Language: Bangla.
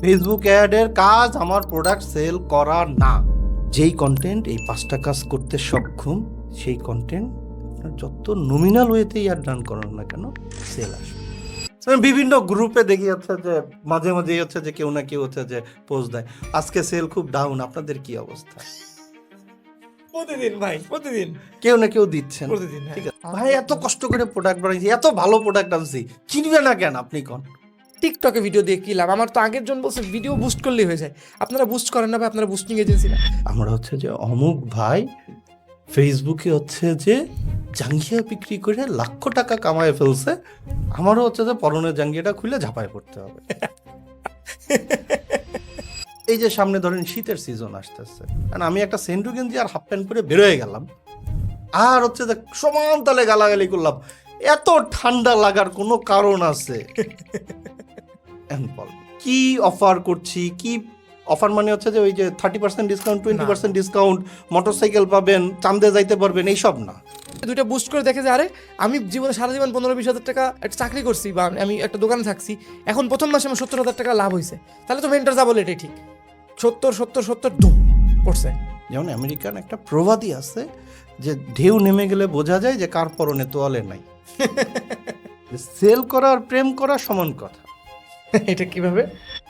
ফেসবুক অ্যাডের কাজ আমার প্রোডাক্ট সেল করা না। যেই কন্টেন্ট এই 5টা কাজ করতে সক্ষম, সেই কন্টেন্ট আপনার যত নমিনাল ওয়েতেই অ্যাড রান করার না কেন সেল আসবে। বিভিন্ন গ্রুপে দেখি হচ্ছে যে মাঝে মাঝেই হচ্ছে যে কেউ না কেউ হচ্ছে যে পোস্ট দেয় আজকে সেল খুব ডাউন, আপনাদের কি অবস্থা? প্রতিদিন ভাই, প্রতিদিন কেউ না কেউ দিচ্ছেন। প্রতিদিন, হ্যাঁ। ঠিক আছে ভাই, এত কষ্ট করে প্রোডাক্ট বানাইছি, এত ভালো প্রোডাক্ট আনছি, কিনবে না কেন আপনি কোন? টিকটকে ভিডিও দিয়ে কি লাভ? আমার তো আগের জন বলছে ভিডিও বুস্ট করলেই হয়ে যায়। আপনারা বুস্ট করেন না ভাই, আপনারা বুস্টিং এজেন্সি না। আমরা হচ্ছে যে অমুক ভাই ফেসবুকে হচ্ছে যে জাঙ্গিয়া বিক্রি করে লাখ টাকা কামায় ফেলছে, আমারও হচ্ছে যে পরনের জাঙ্গিয়াটা খুলে ঝাঁপায় পড়তে হবে। এই যে সামনে ধরেন শীতের সিজন আসতেছে, কারণ আমি একটা সেন্টু গেঞ্জি আর হাফ প্যান্ট পরে বেরোয় গেলাম, আর হচ্ছে যে সমান তালে গালাগালি করলাম, এত ঠান্ডা লাগার কোনো কারণ আছে? কি অফার করছি, কি অফার মানে হচ্ছে যে ওই যে 30% ডিসকাউন্ট, 20% ডিসকাউন্ট, মোটরসাইকেল পাবেন, চান্দে যাইতে পারবেন, এইসব না। দুইটা বুস্ট করে দেখে যে আরে আমি জীবনে সারা জীবন 15-20 হাজার টাকা একটা চাকরি করছি বা আমি একটা দোকানে থাকছি, এখন প্রথম মাসে আমার 70,000 টাকা লাভ হয়েছে, তাহলে তো মেন্টার যা বলে এটাই ঠিক। 70 ধুম পড়ছে। যেমন আমেরিকান একটা প্রবাদই আছে যে ঢেউ নেমে গেলে বোঝা যায় যে কার পরনে তোয়ালে নাই। সেল করা আর প্রেম করা সমান কথা। এটা কিভাবে?